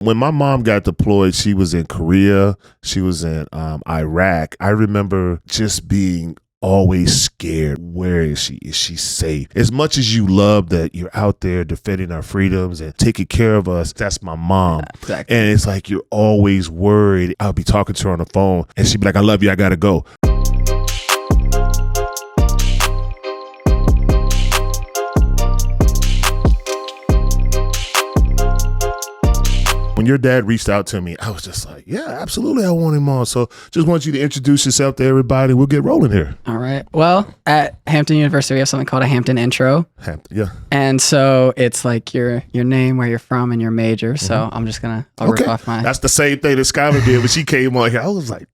When my mom got deployed, she was in Korea. She was in Iraq. I remember just being always scared. Where is she? Is she safe? As much as you love that you're out there defending our freedoms and taking care of us, that's my mom. Yeah, exactly. And it's like you're always worried. I'll be talking to her on the phone and she'd be like, I love you. I got to go. When your dad reached out to me, I was just like, yeah, absolutely, I want him on. So just want you to introduce yourself to everybody. We'll get rolling here. All right. Well, at Hampton University, we have something called a Hampton intro. Hampton, yeah. And so it's like your name, where you're from, and your major. So I'm just going to rip off my... That's the same thing that Skylar did when she came on here. I was like...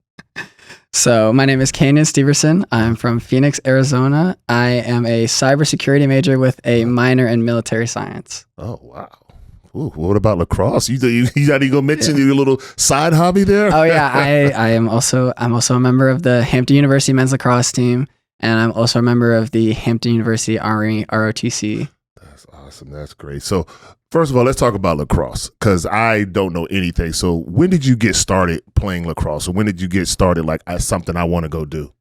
So my name is Canyon Steverson. I'm from Phoenix, Arizona. I am a cybersecurity major with a minor in military science. Oh, wow. Ooh, what about lacrosse? You not even gonna mention your little side hobby there? Oh yeah, I'm also a member of the Hampton University men's lacrosse team, and I'm also a member of the Hampton University Army ROTC. That's awesome. That's great. So first of all, let's talk about lacrosse, because I don't know anything. So when did you get started playing lacrosse, or when did you get started like something I want to go do?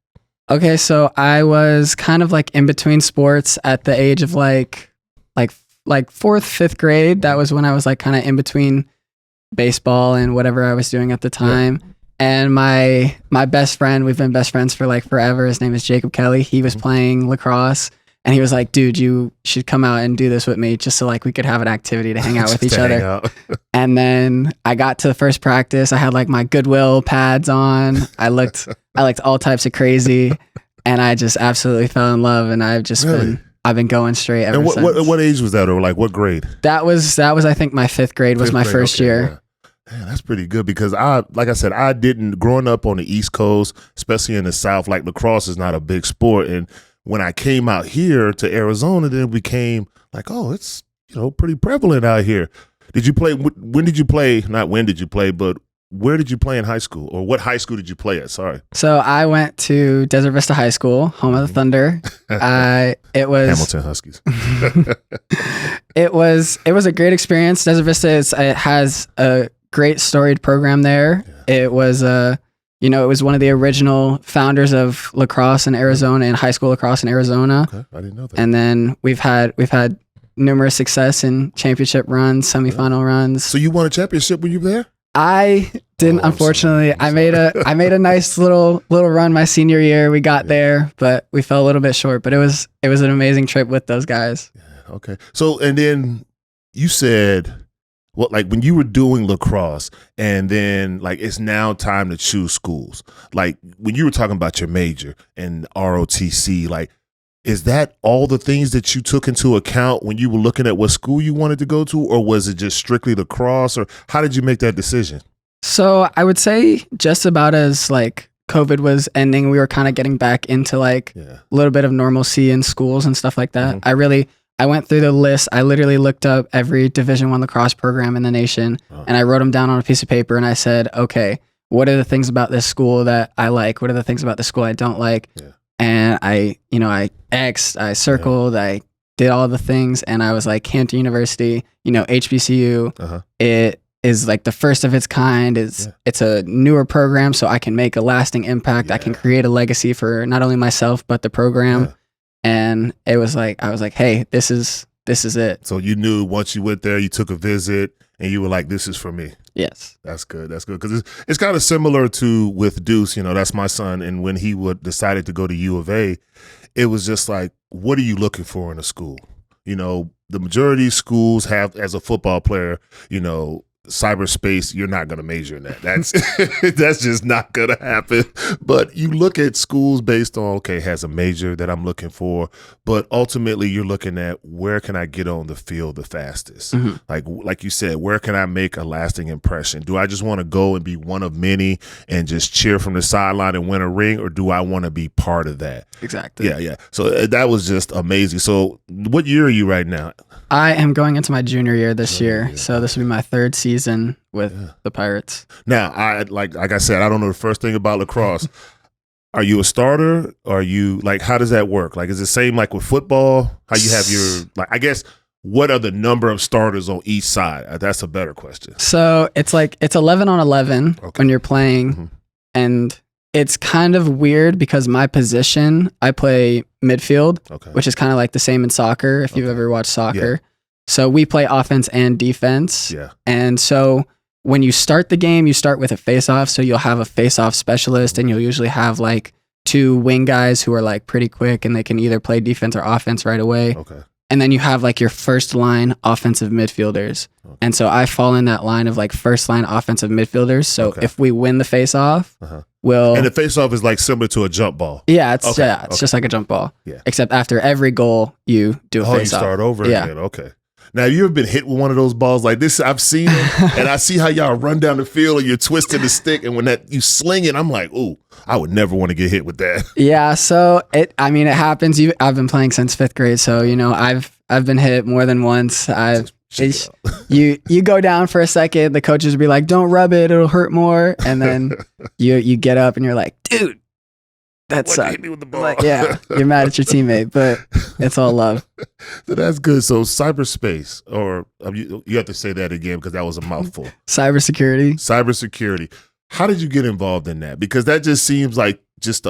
Okay, so I was kind of like in between sports at the age of like 4th, 5th grade. That was when I was like kind of in between baseball and whatever I was doing at the time. Yeah. And my best friend, we've been best friends for like forever. His name is Jacob Kelly. He was playing lacrosse and he was like, dude, you should come out and do this with me just so like we could have an activity to hang out with each other. And then I got to the first practice. I had like my Goodwill pads on. I looked all types of crazy and I just absolutely fell in love. And I've just I've been going straight ever since. And what age was that, or like what grade? That was I think my 5th grade was my first year. Yeah. Man, that's pretty good, because like I said, I didn't, growing up on the East Coast, especially in the South, like lacrosse is not a big sport. And when I came out here to Arizona, then it became like, oh, it's, pretty prevalent out here. Did you play, when did you play, not when did you play, but where did you play in high school, or what high school did you play at? Sorry. So I went to Desert Vista High School, home of the Thunder. It was Hamilton Huskies. It was a great experience. Desert Vista it has a great storied program there. Yeah. It was it was one of the original founders of lacrosse in Arizona and high school lacrosse in Arizona. Okay, I didn't know that. And then we've had numerous success in championship runs, semifinal runs. So you won a championship when you were there? I didn't, unfortunately. I made a nice little run my senior year. We got there, but we fell a little bit short. But it was an amazing trip with those guys. Yeah, okay. So, and then you said, what, like when you were doing lacrosse, and then like it's now time to choose schools. Like when you were talking about your major and ROTC, like, is that all the things that you took into account when you were looking at what school you wanted to go to, or was it just strictly lacrosse, or how did you make that decision? So I would say just about as like COVID was ending, we were kind of getting back into like a little bit of normalcy in schools and stuff like that. Mm-hmm. I went through the list. I literally looked up every Division I lacrosse program in the nation, and I wrote them down on a piece of paper, and I said, okay, what are the things about this school that I like? What are the things about this school I don't like? Yeah. And I X'd, I circled, I did all the things, and I was like, Hampton University, HBCU, it is like the first of its kind. It's a newer program, so I can make a lasting impact. I can create a legacy for not only myself, but the program. Yeah. And it was like, I was like, hey, this is it. So you knew once you went there, you took a visit, and you were like, this is for me. Yes. That's good. That's good. Because it's kind of similar to with Deuce, that's my son. And when he decided to go to U of A, it was just like, what are you looking for in a school? The majority of schools have, as a football player, cyberspace, you're not going to major in that. That's just not going to happen. But you look at schools based on, okay, has a major that I'm looking for, but ultimately you're looking at where can I get on the field the fastest? Mm-hmm. Like you said, where can I make a lasting impression? Do I just want to go and be one of many and just cheer from the sideline and win a ring, or do I want to be part of that? Exactly. Yeah. So that was just amazing. So what year are you right now? I am going into my junior year this year, so this will be my 3rd season with the Pirates. Now, like I said, I don't know the first thing about lacrosse. Are you a starter? Are you like, how does that work? Like, is it the same like with football? How you have your, like, I guess, what are the number of starters on each side? That's a better question. So it's 11 on 11 when you're playing, and it's kind of weird because my position, I play midfield, which is kind of like the same in soccer if you've ever watched soccer. Yeah. So we play offense and defense. Yeah. And so when you start the game, you start with a face-off. So you'll have a face-off specialist, and you'll usually have like 2 wing guys who are like pretty quick, and they can either play defense or offense right away. Okay. And then you have like your first line offensive midfielders. Okay. And so I fall in that line of like first line offensive midfielders. So if we win the face-off, and the face-off is like similar to a jump ball. Yeah, it's just like a jump ball. Yeah. Except after every goal, you do a face-off. You start over again. Okay. Now, you ever been hit with one of those balls like this? I've seen them, and I see how y'all run down the field and you're twisting the stick, and when you sling it, I'm like, ooh, I would never want to get hit with that. Yeah, so it happens. I've been playing since 5th grade, so I've been hit more than once. You go down for a second, the coaches will be like, don't rub it, it'll hurt more, and then you get up and you're like, dude, that sucked. Hit me with the ball. Like, yeah, you're mad at your teammate, but it's all love. So that's good. So cyberspace, or you have to say that again because that was a mouthful. Cybersecurity. How did you get involved in that? Because that just seems like just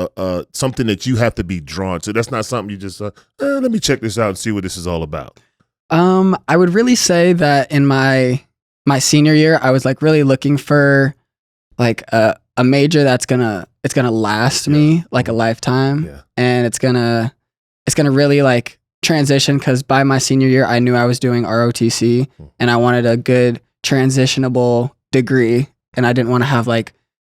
something that you have to be drawn to. That's not something you just let me check this out and see what this is all about. I would really say that in my senior year, I was like really looking for like a major that's gonna last me like a lifetime, and it's gonna really like transition, because by my senior year I knew I was doing ROTC and I wanted a good transitionable degree, and I didn't want to have like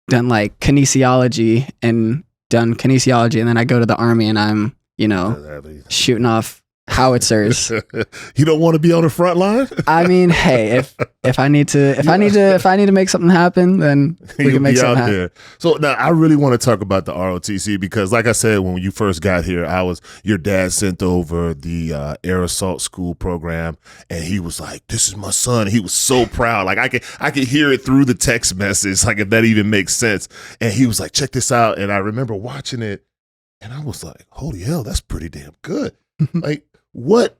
done like kinesiology and then I go to the Army and I'm shooting off howitzers. You don't want to be on the front line? I mean, hey, if I need to make something happen, then we can make something happen. There. So now I really want to talk about the ROTC, because like I said, when you first got here, your dad sent over the Air Assault School program, and he was like, this is my son. He was so proud. Like I could hear it through the text message, like if that even makes sense. And he was like, check this out. And I remember watching it and I was like, holy hell, that's pretty damn good. Like, what?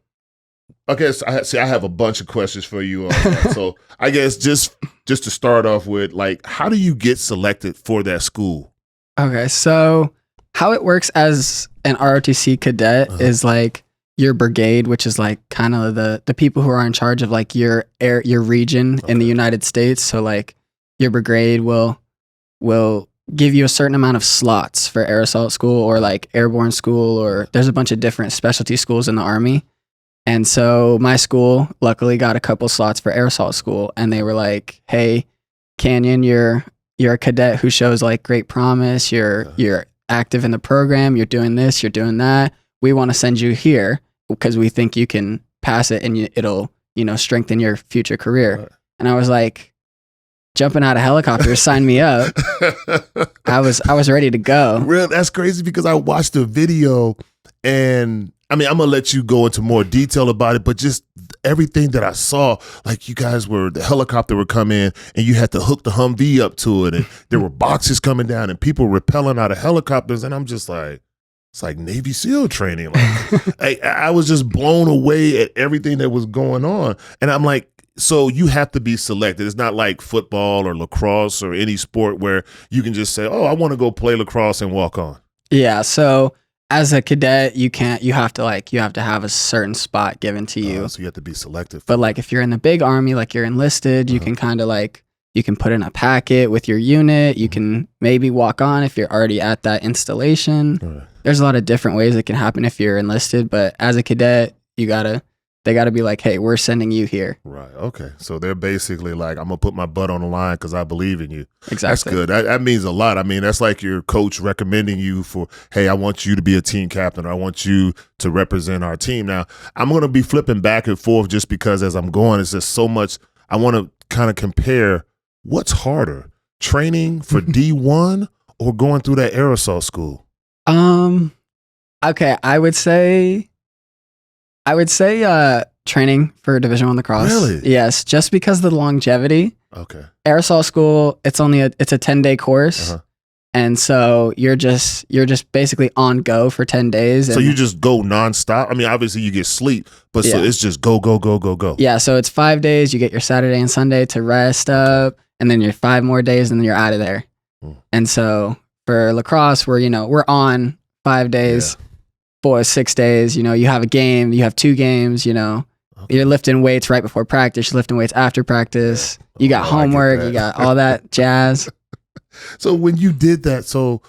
I guess I have a bunch of questions for you on that. So I guess just to start off with, like, how do you get selected for that school? Okay, so how it works as an ROTC cadet is like your brigade, which is like kind of the people who are in charge of like your region in the United States. So like your brigade will give you a certain amount of slots for air assault school or like airborne school, or there's a bunch of different specialty schools in the Army. And so my school luckily got a couple slots for air assault school, and they were like, hey, Canyon, you're a cadet who shows like great promise. You're active in the program. You're doing this, you're doing that. We want to send you here because we think you can pass it and it'll, strengthen your future career. And I was like, jumping out of helicopters, sign me up. I was ready to go. Real, that's crazy, because I watched the video, and I mean, I'm gonna let you go into more detail about it, but just everything that I saw, like the helicopter would come in and you had to hook the Humvee up to it, and there were boxes coming down and people rappelling out of helicopters, and I'm just like, it's like Navy SEAL training. Like, I was just blown away at everything that was going on, and I'm like, so you have to be selected. It's not like football or lacrosse or any sport where you can just say, oh, I want to go play lacrosse and walk on. Yeah. So as a cadet, you have to have a certain spot given to you. So you have to be selected. But like if you're in the big Army, like you're enlisted, you can kind of like, you can put in a packet with your unit. You can maybe walk on if you're already at that installation. There's a lot of different ways it can happen if you're enlisted. But as a cadet, they got to be like, hey, we're sending you here. Right. Okay. So they're basically like, I'm going to put my butt on the line because I believe in you. Exactly. That's good. That means a lot. I mean, that's like your coach recommending you for, hey, I want you to be a team captain. Or I want you to represent our team. Now, I'm going to be flipping back and forth just because as I'm going, it's just so much. I want to kind of compare what's harder, training for D1 or going through that air assault school? Okay. I would say training for Division I lacrosse. Really? Yes, just because of the longevity. Okay. Air assault school, it's a 10-day course. And so you're just basically on go for 10 days. And so you just go nonstop. I mean, obviously you get sleep, but so it's just go, go, go, go, go. Yeah. So it's 5 days. You get your Saturday and Sunday to rest up, and then your 5 more days, and then you're out of there. And so for lacrosse, we're on 5 days, 6 days. You have a game, you have 2 games. You're lifting weights right before practice. You're lifting weights after practice. You got homework. You got all that jazz. So when you did that, so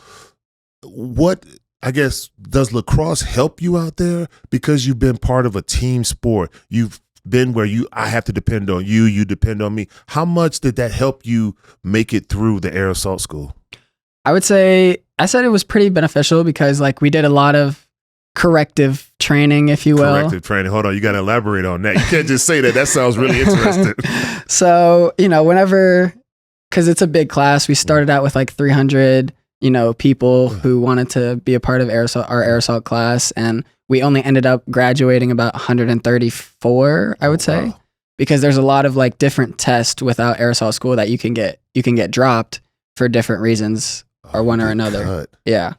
what, I guess, does lacrosse help you out there? Because you've been part of a team sport. You've been where I have to depend on you, you depend on me. How much did that help you make it through the air assault school? I said it was pretty beneficial because we did a lot of corrective training, if you will. Corrective training. Hold on, you got to elaborate on that. You can't just say that. That sounds really interesting. So, whenever, because it's a big class, we started out with 300, people who wanted to be a part of our air assault class, and we only ended up graduating about 134, I would say, because there's a lot of different tests without air assault school that you can get dropped for different reasons or one or another. Cut. Yeah.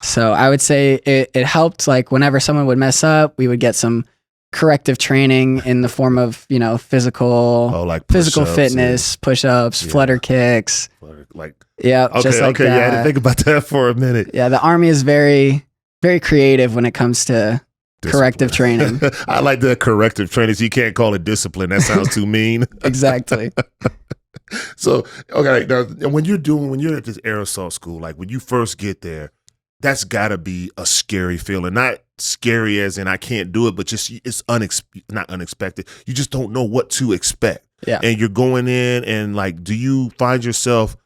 So I would say it helped. Whenever someone would mess up, we would get some corrective training in the form of physical fitness, push-ups, flutter kicks. Okay, just like okay, that. Yeah, I had to think about that for a minute. Yeah, the Army is very, very creative when it comes to corrective training. I like the corrective training. So you can't call it discipline. That sounds too mean. Exactly. So, okay, now when you're at this air assault school, when you first get there, that's got to be a scary feeling. Not scary as in I can't do it, but just it's not unexpected. You just don't know what to expect. Yeah. And you're going in and do you find yourself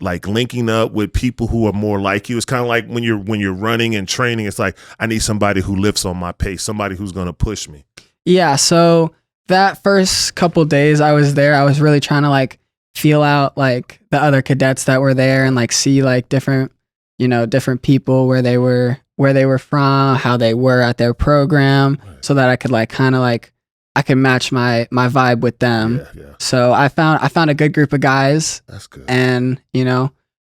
linking up with people who are more like you? It's kind of like when you're running and training, it's I need somebody who lifts on my pace, somebody who's going to push me. Yeah. So that first couple days I was there, I was really trying to feel out the other cadets that were there and see different different people, where they were from, how they were at their program, so that I could I could match my vibe with them. Yeah. So I found a good group of guys. That's good. And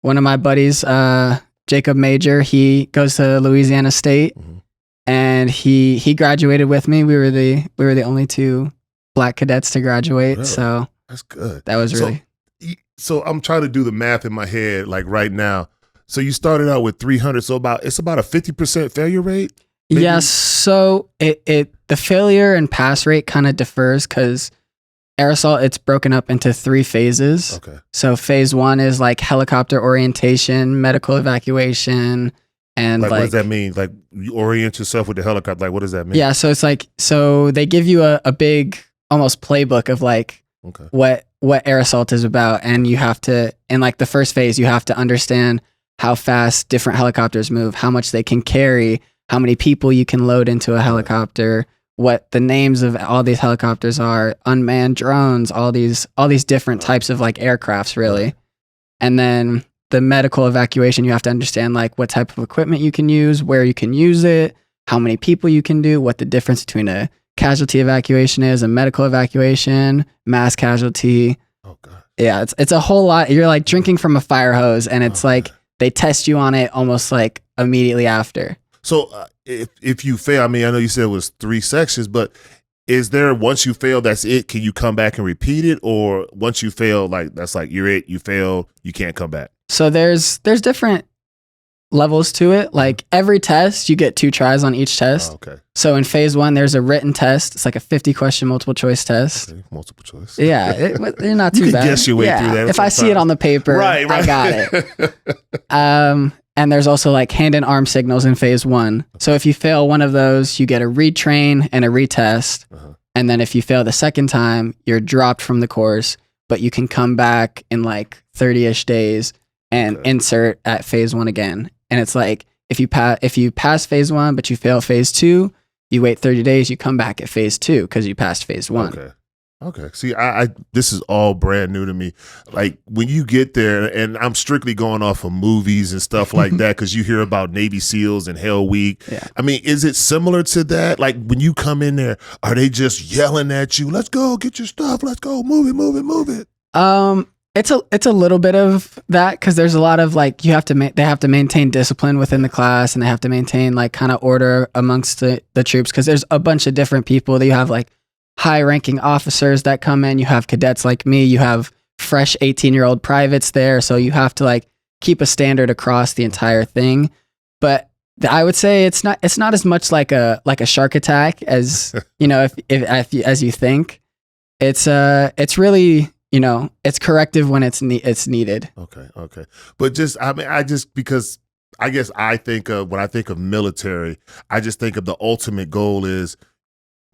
one of my buddies, Jacob Major, he goes to Louisiana State, and he graduated with me. We were the only 2 Black cadets to graduate. Really? So that's good. That was really. So I'm trying to do the math in my head right now. So you started out with 300. So it's about a 50% failure rate? Maybe? Yes. So the failure and pass rate kind of differs because air assault, it's broken up into 3 phases. Okay. So phase 1 is helicopter orientation, medical evacuation, and what does that mean? You orient yourself with the helicopter. What does that mean? Yeah. So it's so they give you a big almost playbook of what air assault is about, and you have to, in the first phase, you have to understand how fast different helicopters move, how much they can carry, how many people you can load into a helicopter, what the names of all these helicopters are, unmanned drones, all these different types of aircrafts, really. And then the medical evacuation, you have to understand what type of equipment you can use, where you can use it, how many people you can do, what the difference between a casualty evacuation is, a medical evacuation, mass casualty. Oh God. Yeah, it's a whole lot. You're drinking from a fire hose, and it's they test you on it almost immediately after. So if you fail, I know you said it was 3 sections, but is there, once you fail, that's it? Can you come back and repeat it? Or once you fail, that's you're it, you failed, you can't come back? So there's different levels to it. Every test, you get 2 tries on each test. Oh, okay. So in phase 1, there's a written test. It's a 50-question multiple choice test. Okay. Multiple choice. Yeah, you're not too you bad. Can guess your way through that. If I see it on the paper, right. I got it. And there's also hand and arm signals in phase 1. So if you fail one of those, you get a retrain and a retest. And then if you fail the second time, you're dropped from the course, but you can come back in 30-ish days and insert at phase 1 again. And it's if you pass phase 1 but you fail phase 2, you wait 30 days, you come back at phase 2 because you passed phase 1. Okay. See, I this is all brand new to me. When you get there, and I'm strictly going off of movies and stuff like that, because you hear about Navy SEALs and Hell Week. Yeah. Is it similar to that? When you come in there, are they just yelling at you, let's go, get your stuff, let's go, move it? It's a little bit of that, because there's a lot of like they have to maintain discipline within the class, and they have to maintain like kind of order amongst the troops, because there's a bunch of different people that you have, like high ranking officers that come in, you have cadets like me, you have fresh 18-year-old privates there, so you have to like keep a standard across the entire thing. But I would say it's not as much like a shark attack as if as you think. It's really, it's corrective when it's needed. Okay. But because I guess when I think of military, I just think of the ultimate goal is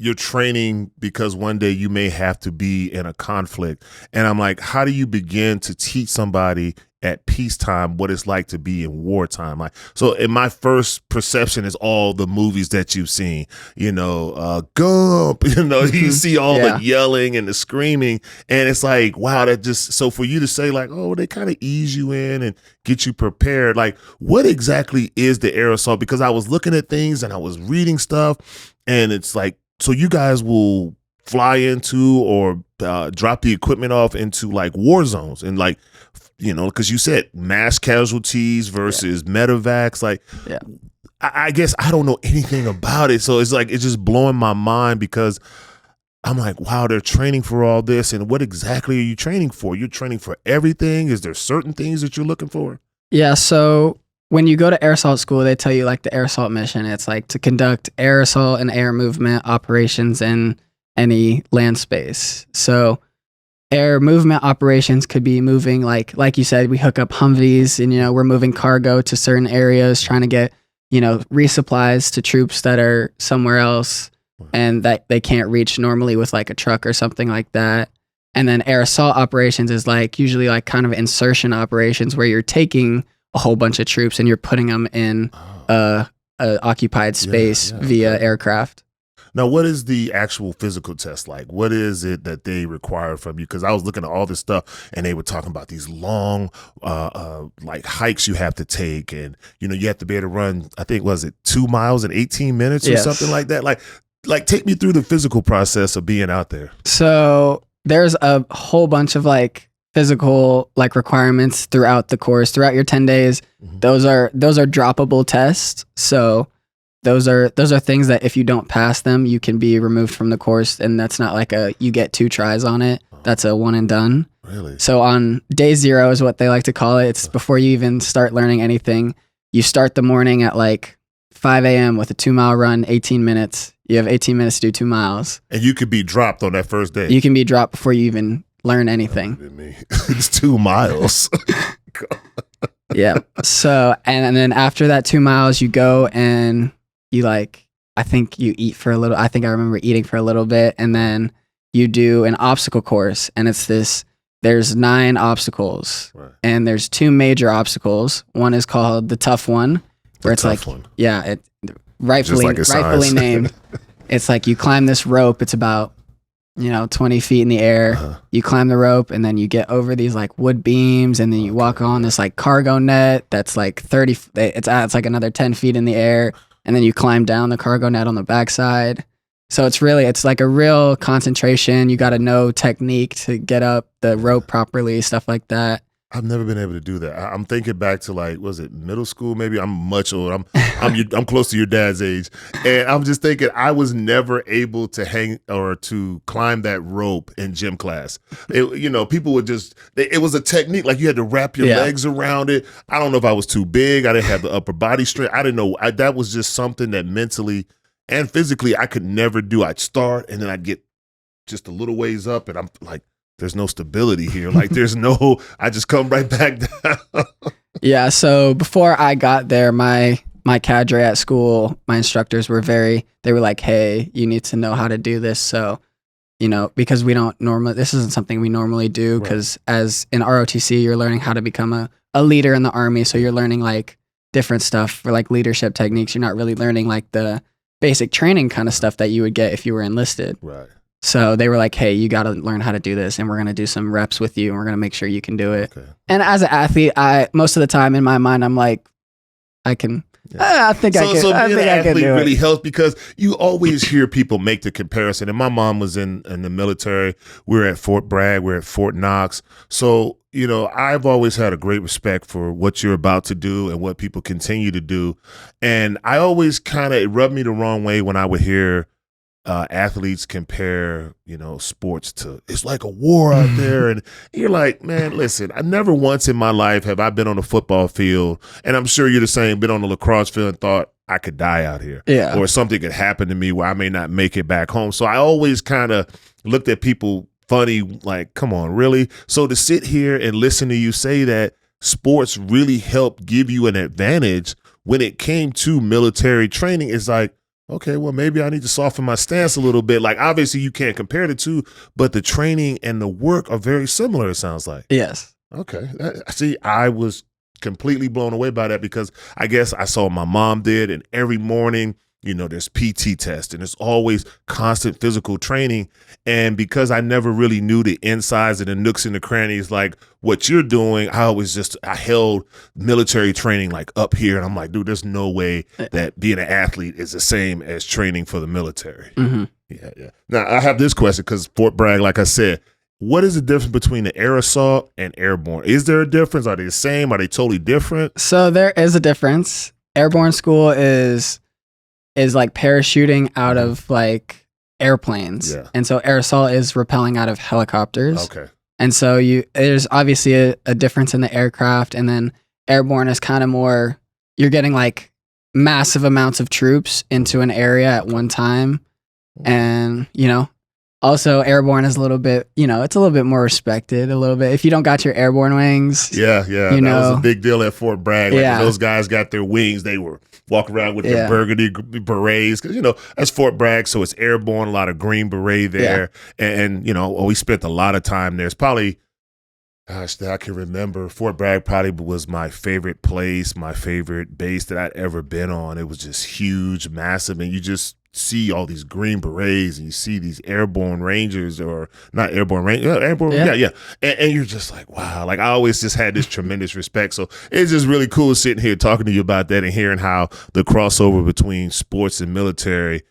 you're training because one day you may have to be in a conflict. And I'm like, how do you begin to teach somebody at peacetime what it's like to be in wartime? Like, so in my first perception is all the movies that you've seen, Gump, you see all the yelling and the screaming, and it's like, wow, so for you to say like, oh, they kind of ease you in and get you prepared. Like, what exactly is the air assault? Because I was looking at things and I was reading stuff, and it's like, so you guys will fly into or drop the equipment off into like war zones, and like, because you said mass casualties versus medevacs. Like, I guess I don't know anything about it. So it's like, it's just blowing my mind, because I'm like, wow, they're training for all this. And what exactly are you training for? You're training for everything? Is there certain things that you're looking for? Yeah. So when you go to air assault school, they tell you like the air assault mission. It's like to conduct air assault and air movement operations in any land space. So air movement operations could be moving, like you said, we hook up Humvees, and we're moving cargo to certain areas, trying to get resupplies to troops that are somewhere else and that they can't reach normally with like a truck or something like that. And then air assault operations is like usually like kind of insertion operations, where you're taking a whole bunch of troops and you're putting them in a occupied space via aircraft. Now, what is the actual physical test like? What is it that they require from you? Because I was looking at all this stuff, and they were talking about these long, like hikes you have to take, and you have to be able to run. I think, was it 2 miles in 18 minutes or something like that? Like take me through the physical process of being out there. So there's a whole bunch of like physical like requirements throughout the course, throughout your 10 days. Mm-hmm. Those are droppable tests. So those are things that if you don't pass them, you can be removed from the course, and that's not like you get 2 tries on it. That's a one and done. Really? So on day 0 is what they like to call it. It's before you even start learning anything. You start the morning at like 5 a.m. with a 2-mile run, 18 minutes. You have 18 minutes to do 2 miles. And you could be dropped on that first day. You can be dropped before you even learn anything. It's 2 miles. Yeah. So, and then after that 2 miles, you go and you I think you eat for a little. I think I remember eating for a little bit, and then you do an obstacle course, and there's 9 obstacles, right, and there's 2 major obstacles. One is called the tough one, where it's like, one. It rightfully named. It's like you climb this rope. It's about 20 feet in the air. Uh-huh. You climb the rope, and then you get over these like wood beams, and then you walk on this like cargo net that's like 30. It's like another 10 feet in the air, and then you climb down the cargo net on the backside. So it's like a real concentration. You got to know technique to get up the rope properly, stuff like that. I've never been able to do that. I'm thinking back to like, was it middle school? Maybe I'm much older. I'm close to your dad's age, and I'm just thinking I was never able to hang or to climb that rope in gym class. People would it was a technique, like you had to wrap your legs around it. I don't know if I was too big. I didn't have the upper body strength. I didn't know. That was just something that mentally and physically I could never do. I'd start and then I'd get just a little ways up, and I'm like, there's no stability here. Like I just come right back down. Yeah. So before I got there, my cadre at school, my instructors were they were like, hey, you need to know how to do this. So, because this isn't something we normally do, because as in ROTC, you're learning how to become a leader in the Army. So you're learning like different stuff for like leadership techniques. You're not really learning like the basic training kind of stuff that you would get if you were enlisted. Right. So they were like, hey, you got to learn how to do this, and we're going to do some reps with you, and we're going to make sure you can do it. Okay. And as an athlete, most of the time in my mind, I'm like, I can I think I can. I think I can do it. Really helps because you always hear people make the comparison. And my mom was in the military. We're at Fort Bragg. We're at Fort Knox. So, you know, I've always had a great respect for what you're about to do and what people continue to do. And I always it rubbed me the wrong way when I would hear athletes compare, you know, sports to, it's like a war out there. And you're like, man, listen, I never once in my life have I been on a football field, and I'm sure you're the same, been on a lacrosse field and thought I could die out here. Yeah. Or something could happen to me where I may not make it back home. So I always kind of looked at people funny, like, come on, really? So to sit here and listen to you say that sports really helped give you an advantage when it came to military training, is like, okay, well, maybe I need to soften my stance a little bit. Like, obviously, you can't compare the two, but the training and the work are very similar, it sounds like. Yes. Okay. See, I was completely blown away by that because I guess I saw my mom did, and every morning, you know, there's PT test and there's always constant physical training. And because I never really knew the insides and the nooks and the crannies like what you're doing, I held military training like up here. And I'm like, dude, there's no way that being an athlete is the same as training for the military. Mm-hmm. Yeah. Now, I have this question because Fort Bragg, like I said, what is the difference between the air assault and airborne? Is there a difference? Are they the same? Are they totally different? So there is a difference. Airborne school is like parachuting out of like airplanes. Yeah. And so air assault is rappelling out of helicopters. Okay. And so there's obviously a difference in the aircraft, and then airborne is kind of more, you're getting like massive amounts of troops into an area at one time. And, you know, also airborne is a little bit, you know, it's a little bit more respected a little bit. If you don't got your airborne wings. Yeah. That was a big deal at Fort Bragg. Like, when those guys got their wings, they were walking around with their burgundy berets. Because, you know, that's Fort Bragg, so it's airborne, a lot of green beret there. Yeah. And, you know, we spent a lot of time there. It's probably, gosh, I can remember, Fort Bragg probably was my favorite place, my favorite base that I'd ever been on. It was just huge, massive, and you just see all these green berets and you see these airborne rangers, or not airborne rangers, airborne, yeah. And you're just like, wow. Like, I always just had this tremendous respect. So it's just really cool sitting here talking to you about that and hearing how the crossover between sports and military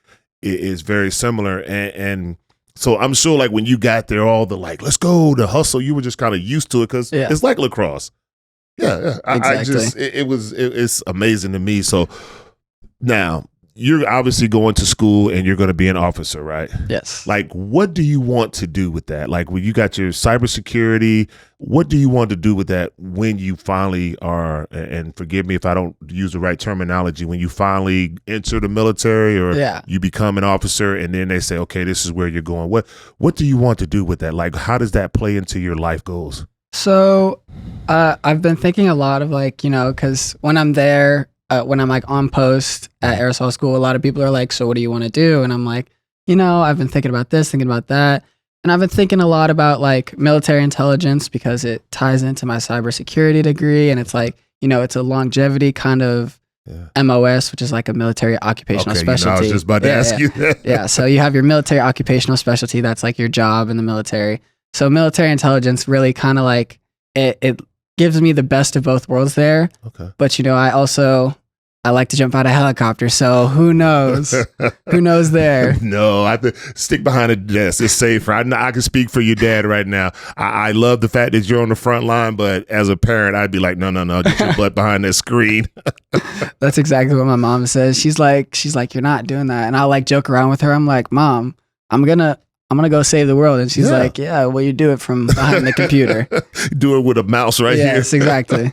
is very similar. And so I'm sure, like, when you got there, all the like, let's go, the hustle, you were just kind of used to it because it's like lacrosse. Yeah. Exactly. It's amazing to me. So now, you're obviously going to school and you're going to be an officer, right? Yes. Like, what do you want to do with that? Like, when you got your cybersecurity, what do you want to do with that when you finally are, and forgive me if I don't use the right terminology, when you finally enter the military or you become an officer and then they say, okay, this is where you're going. What do you want to do with that? Like, how does that play into your life goals? So I've been thinking a lot of, like, you know, because when I'm there, when I'm like on post at aerosol school, a lot of people are like, so what do you want to do? And I'm like, you know, I've been thinking about this, thinking about that. And I've been thinking a lot about like military intelligence because it ties into my cybersecurity degree. And it's like, you know, it's a longevity kind of MOS, which is like a military occupational specialty. You know, I was just about to ask you that. Yeah. So you have your military occupational specialty. That's like your job in the military. So military intelligence really kind of like, it gives me the best of both worlds there. Okay. But, you know, I like to jump out of helicopters, so who knows? Who knows there? No, I stick behind a desk. It's safer. I can speak for your dad right now. I love the fact that you're on the front line, but as a parent, I'd be like, no, get your butt behind that screen. That's exactly what my mom says. She's like, you're not doing that. And I'll like joke around with her. I'm like, Mom, I'm gonna go save the world. And she's like, yeah, well, you do it from behind the computer. Do it with a mouse here. Yes, exactly.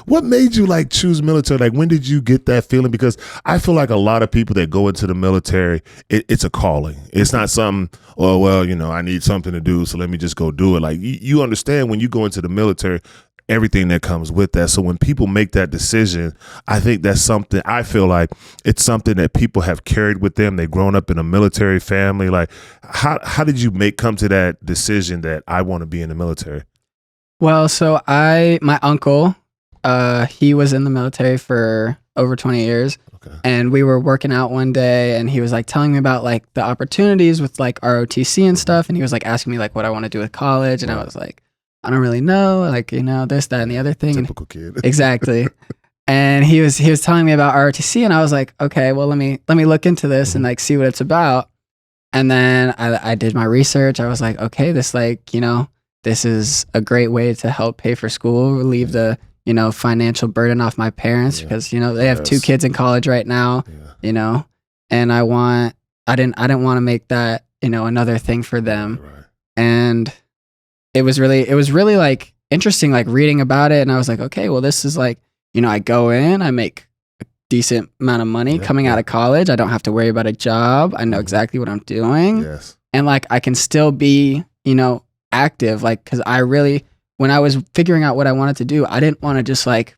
What made you like choose military? Like, when did you get that feeling? Because I feel like a lot of people that go into the military, it's a calling. It's not something, oh, well, you know, I need something to do, so let me just go do it. Like, you understand when you go into the military, everything that comes with that. So when people make that decision, I think that's something, I feel like it's something that people have carried with them. They've grown up in a military family. Like, how did you come to that decision that I want to be in the military? Well, so my uncle, he was in the military for over 20 years. Okay. And we were working out one day and he was like telling me about like the opportunities with like ROTC and stuff. And he was like asking me like what I want to do with college. And I was like, I don't really know, like, you know, this, that, and the other thing. Typical kid. Exactly. And he was telling me about ROTC, and I was like, okay, well, let me look into this and like see what it's about. And then I did my research. I was like, okay, this this is a great way to help pay for school, relieve the, financial burden off my parents because, they have 2 kids in college right now, and I didn't want to make that, another thing for them. Right. And it was really like interesting, like reading about it. And I was like, okay, well, this is like, I go in, I make a decent amount of money coming out of college. I don't have to worry about a job. I know exactly what I'm doing. Yes. And like, I can still be, active. Like, cause when I was figuring out what I wanted to do, I didn't want to just like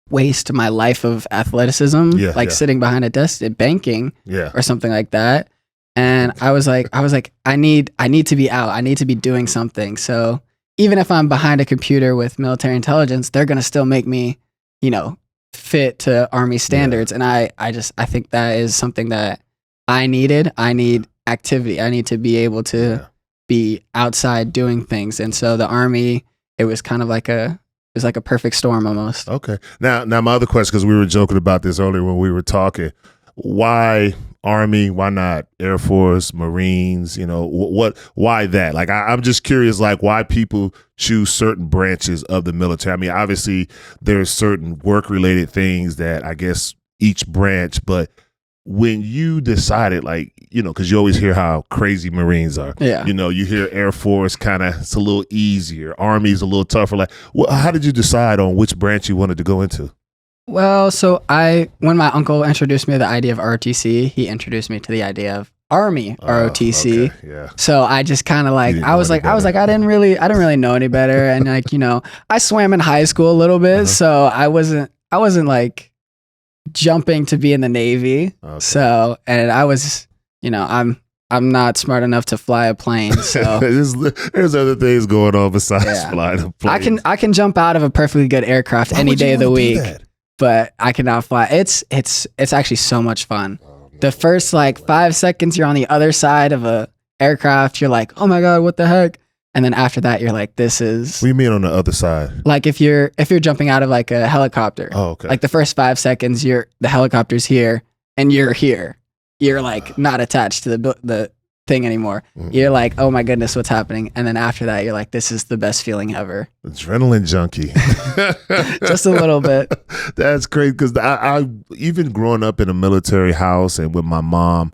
waste my life of athleticism, sitting behind a desk at banking or something like that. And I was like, I need to be out. I need to be doing something. So even if I'm behind a computer with military intelligence, they're going to still make me, fit to Army standards. And I think that is something that I needed. I need activity. I need to be able to be outside doing things. And so the Army, it was kind of like a perfect storm almost. Okay. Now my other question, because we were joking about this earlier when we were talking, why Army? Why not Air Force, Marines? Why that? Like, I'm just curious, like, why people choose certain branches of the military. I mean, obviously, there's certain work-related things that I guess each branch, but when you decided, like, because you always hear how crazy Marines are. Yeah. You hear Air Force it's a little easier. Army's a little tougher. Like, how did you decide on which branch you wanted to go into? Well, so when my uncle introduced me to the idea of ROTC, he introduced me to the idea of Army ROTC. Okay, yeah. So I just kind of like, I was like, I didn't really know any better. And like, I swam in high school a little bit. So I wasn't like jumping to be in the Navy. Okay. So, and I was, I'm not smart enough to fly a plane. So there's other things going on besides flying a plane. I can jump out of a perfectly good aircraft any day of the week. But I cannot fly. It's actually so much fun. The first like 5 seconds you're on the other side of a aircraft, you're like, oh my God, what the heck? And then after that, you're like, this is. What do you mean on the other side? Like if you're jumping out of like a helicopter. Oh, okay. Like the first 5 seconds, the helicopter's here and you're here. You're like not attached to the thing anymore. Mm-hmm. You're like, oh my goodness, what's happening? And then after that, you're like, this is the best feeling ever. Adrenaline junkie. Just a little bit. That's great because I even growing up in a military house and with my mom,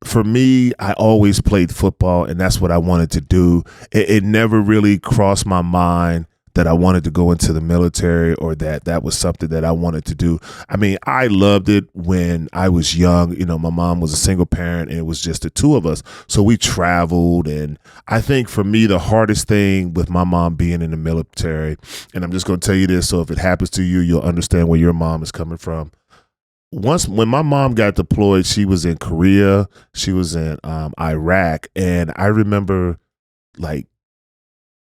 for me, I always played football and that's what I wanted to do. It never really crossed my mind that I wanted to go into the military or that was something that I wanted to do. I mean, I loved it when I was young. My mom was a single parent and it was just the 2 of us. So we traveled. And I think for me, the hardest thing with my mom being in the military, and I'm just going to tell you this, so if it happens to you, you'll understand where your mom is coming from. When my mom got deployed, she was in Korea, she was in Iraq. And I remember like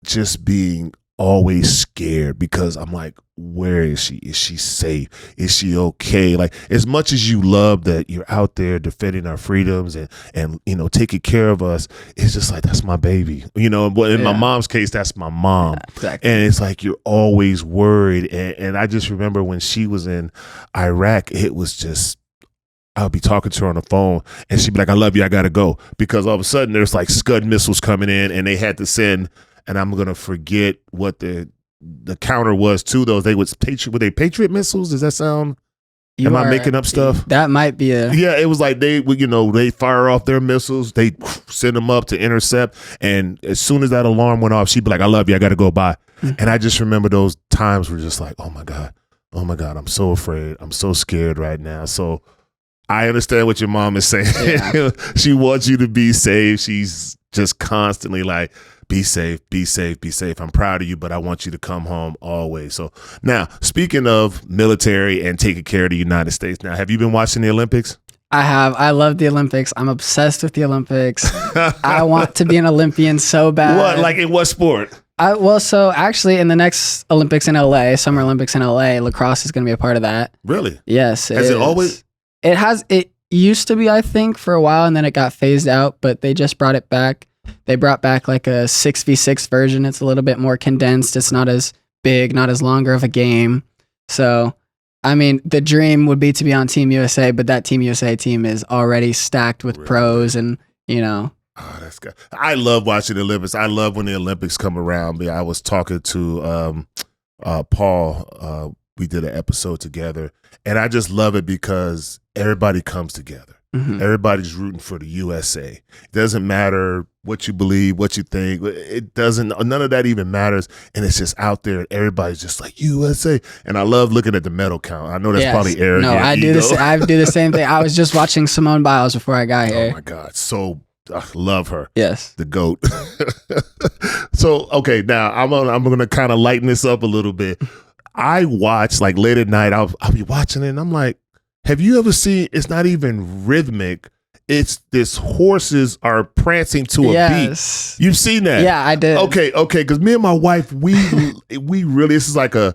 just being always scared because I'm like, where is she? Is she safe? Is she okay? Like, as much as you love that you're out there defending our freedoms and taking care of us, it's just like, that's my baby, but in my mom's case, that's my mom. Yeah, exactly. And it's like, you're always worried. And I just remember when she was in Iraq, it was just, I'll be talking to her on the phone and she'd be like, I love you, I gotta go. Because all of a sudden there's like Scud missiles coming in and they had to send, and I'm going to forget what the counter was to those. Were they Patriot missiles? Does that sound? Am I making up stuff? That might be Yeah, it was like they fire off their missiles. They send them up to intercept. And as soon as that alarm went off, she'd be like, I love you. I got to go by. Mm-hmm. And I just remember those times were just like, oh my God, I'm so afraid. I'm so scared right now. So I understand what your mom is saying. Yeah. She wants you to be safe. She's just constantly like, be safe, be safe, be safe. I'm proud of you, but I want you to come home always. So now, speaking of military and taking care of the United States, now, have you been watching the Olympics? I have. I love the Olympics. I'm obsessed with the Olympics. I want to be an Olympian so bad. What? Like in what sport? So actually in the next Olympics in LA, Summer Olympics in LA, lacrosse is going to be a part of that. Really? Yes. Has it always? It used to be, I think, for a while, and then it got phased out, but they just brought it back. They brought back like a 6v6 version. It's a little bit more condensed. It's not as big, not as longer of a game. So I mean, the dream would be to be on Team USA, but that Team USA team is already stacked with pros and, Oh, that's good. I love watching the Olympics. I love when the Olympics come around. I was talking to Paul. We did an episode together, and I just love it because everybody comes together. Mm-hmm. Everybody's rooting for the USA. It doesn't matter what you believe, what you think. It doesn't. None of that even matters. And it's just out there, and everybody's just like USA. And I love looking at the medal count. I know that's probably arrogant. No, I do this. I do the same thing. I was just watching Simone Biles before I got here. Oh my God, so I love her. Yes, the GOAT. So okay, now I'm gonna kind of lighten this up a little bit. I watch like late at night. I'll be watching it, and I'm like, have you ever seen? It's not even rhythmic. It's this horses are prancing to a beat. You've seen that? Yeah, I did. Okay. Because me and my wife, we really, this is like a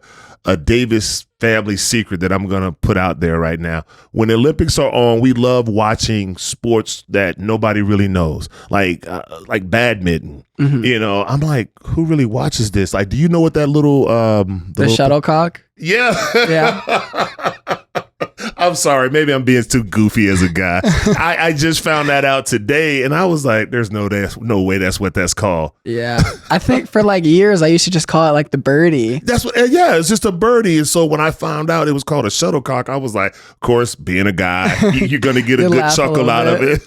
Davis family secret that I'm gonna put out there right now. When the Olympics are on, we love watching sports that nobody really knows, like badminton. Mm-hmm. I'm like, who really watches this? Like, do you know what that little the shuttlecock? Yeah. I'm sorry. Maybe I'm being too goofy as a guy. I just found that out today, and I was like, there's no way that's what that's called. Yeah. I think for like years, I used to just call it like the birdie. That's what, yeah, it's just a birdie. And so when I found out it was called a shuttlecock, I was like, of course, being a guy, you're going to get a good chuckle out of it.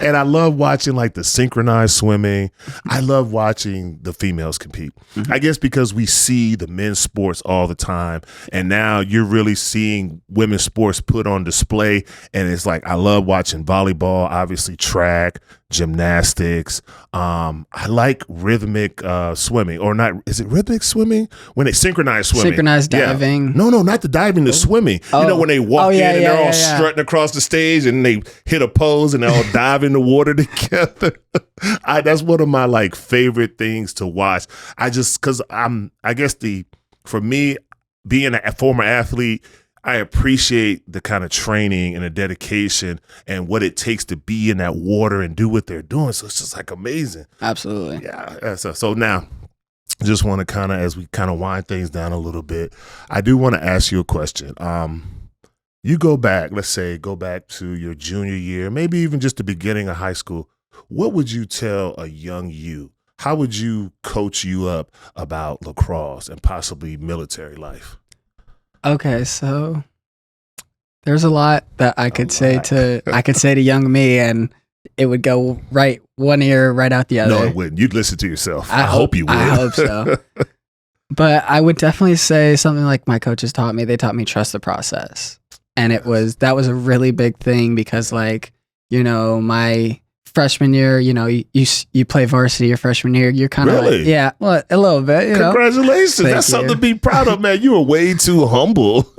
And I love watching like the synchronized swimming. I love watching the females compete. Mm-hmm. I guess because we see the men's sports all the time, and now you're really seeing women's sports put on display. And it's like, I love watching volleyball, obviously track, gymnastics. I like rhythmic swimming, or not. Is it rhythmic swimming? When they synchronize swimming, synchronized diving. No, not the diving, the swimming. When they walk in and they're all strutting across the stage and they hit a pose and they all dive in the water together. That's one of my like favorite things to watch. Because I guess for me, being a former athlete, I appreciate the kind of training and the dedication and what it takes to be in that water and do what they're doing. So it's just like amazing. Absolutely. Yeah. So now, just want to kind of, as we kind of wind things down a little bit, I do want to ask you a question. You go back to your junior year, maybe even just the beginning of high school. What would you tell a young you? How would you coach you up about lacrosse and possibly military life? Okay, so there's a lot that I could say to young me, and it would go right one ear, right out the other. No, it wouldn't. You'd listen to yourself. I hope you would. I hope so. But I would definitely say something like my coaches taught me. They taught me trust the process, and that was a really big thing because, like, my freshman year, you play varsity your freshman year. You're kind of really? Like, well, a little bit. Congratulations. That's something to be proud of, man. You were way too humble.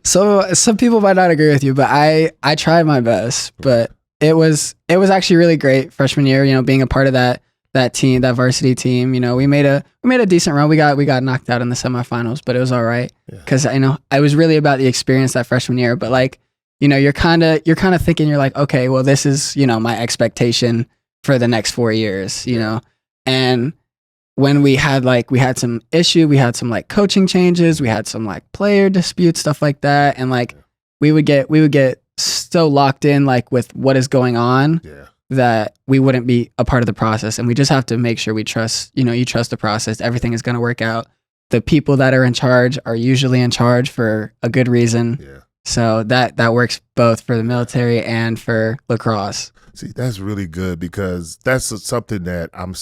So some people might not agree with you, but I tried my best. But it was actually really great freshman year, being a part of that team, that varsity team. We made a decent run. We got knocked out in the semifinals, but it was all right because I was really about the experience that freshman year. But like, you're kind of thinking, you're like, okay, well, this is, my expectation for the next 4 years, and when we had some issue, we had some like coaching changes, we had some like player disputes, stuff like that. And like, we would get so locked in like with what is going on that we wouldn't be a part of the process. And we just have to make sure we trust, you trust the process. Everything is going to work out. The people that are in charge are usually in charge for a good reason. Yeah. So that works both for the military and for lacrosse. See, that's really good because that's something that I'm,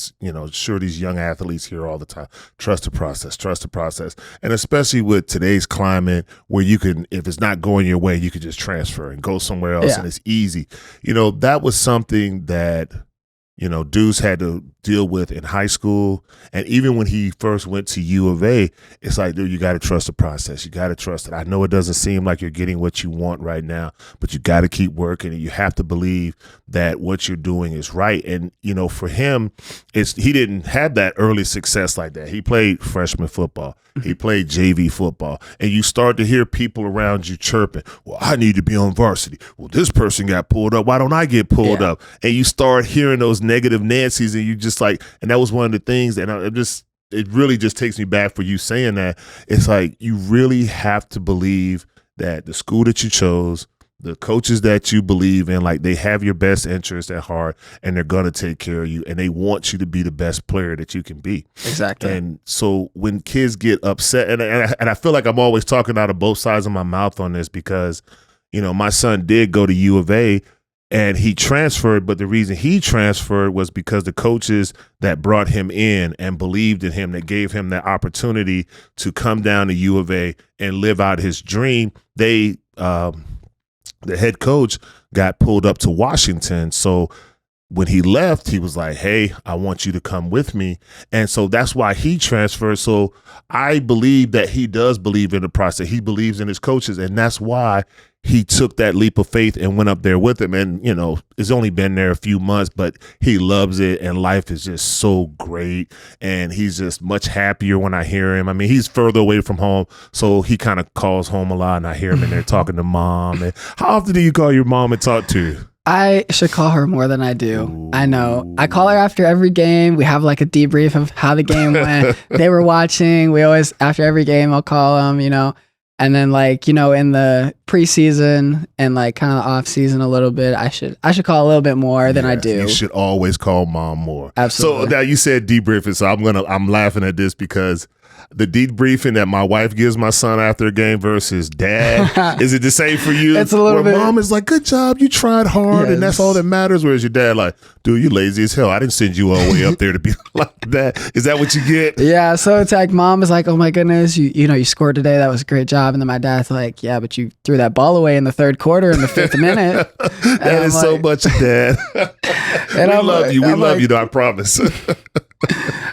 sure these young athletes hear all the time. Trust the process. And especially with today's climate where you can, if it's not going your way, you can just transfer and go somewhere else and it's easy. That was something that, Deuce had to deal with in high school. And even when he first went to U of A, it's like, dude, you got to trust the process. You got to trust it. I know it doesn't seem like you're getting what you want right now, but you got to keep working and you have to believe that what you're doing is right. And, for him, he didn't have that early success like that. He played freshman football. He played JV football. And you start to hear people around you chirping, well, I need to be on varsity. Well, this person got pulled up. Why don't I get pulled up? And you start hearing those negative Nancy's and you just like, and that was one of the things that it really just takes me back for you saying that. It's like you really have to believe that the school that you chose, the coaches that you believe in, like they have your best interest at heart and they're going to take care of you and they want you to be the best player that you can be. Exactly. And so when kids get upset, and I feel like I'm always talking out of both sides of my mouth on this because, you know, my son did go to U of A and he transferred, but the reason he transferred was because the coaches that brought him in and believed in him, that gave him that opportunity to come down to U of A and live out his dream, the head coach got pulled up to Washington. So when he left, he was like, hey, I want you to come with me. And so that's why he transferred. So I believe that he does believe in the process. He believes in his coaches. And that's why he took that leap of faith and went up there with him. And, you know, it's only been there a few months, but he loves it. And life is just so great. And he's just much happier when I hear him. I mean, he's further away from home, so he kind of calls home a lot. And I hear him in there talking to mom. And how often do you call your mom and talk to her? I should call her more than I do. Ooh. I know. I call her after every game. We have like a debrief of how the game went. They were watching. We always, after every game, I'll call them, you know. And then like, you know, in the preseason and like kind of off season a little bit, I should call a little bit more than I do. You should always call mom more. Absolutely. So now you said debriefing, so I'm laughing at this because the debriefing that my wife gives my son after a game versus dad, is it the same for you? It's a little bit. Mom is like, good job, you tried hard, Yes. and that's all that matters. Whereas your dad like, dude, you lazy as hell. I didn't send you all the way up there to be like that. Is that what you get? Yeah, so it's like mom is like, oh my goodness, you know, you scored today. That was a great job. And then my dad's like, yeah, but you threw that ball away in the third quarter in the 5th minute. That is so much, Dad. And we I'm love like- you. We I'm love like- you, though, I promise.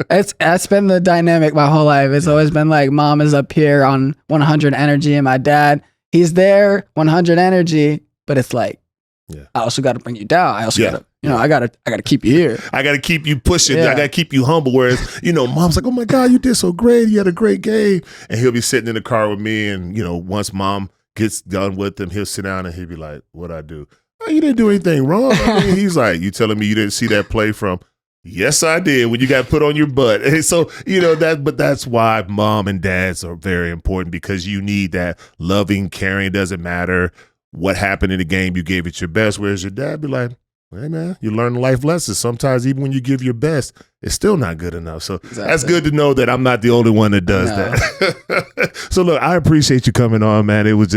That's been the dynamic my whole life. It's always been like mom is up here on 100 energy and my dad, he's there 100 energy, but it's like, Yeah. I also got to bring you down. I also Yeah. got to, you know, I got to keep you here. I got to keep you pushing. Yeah. I got to keep you humble. Whereas, you know, mom's like, oh my God, you did so great. You had a great game. And he'll be sitting in the car with me. And, you know, once mom gets done with him, he'll sit down and he'll be like, what'd I do? Oh, you didn't do anything wrong. I mean, he's like, you telling me you didn't see that play from? Yes, I did, when you got put on your butt. And so, you know, but that's why mom and dads are very important, because you need that loving, caring. It doesn't matter what happened in the game, you gave it your best. Whereas your dad be like, hey man, you learn life lessons. Sometimes even when you give your best, it's still not good enough. So That's good to know that I'm not the only one that does that. So look, I appreciate you coming on, man. It was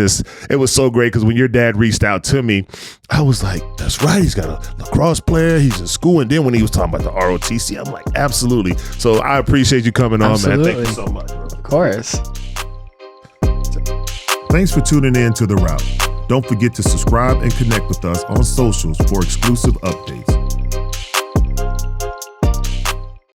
so great, because when your dad reached out to me, I was like, that's right, he's got a lacrosse player, he's in school. And then when he was talking about the ROTC, I'm like, absolutely. So I appreciate you coming on, man. Thank you so much, bro. Of course. Thanks for tuning in to The Route. Don't forget to subscribe and connect with us on socials for exclusive updates.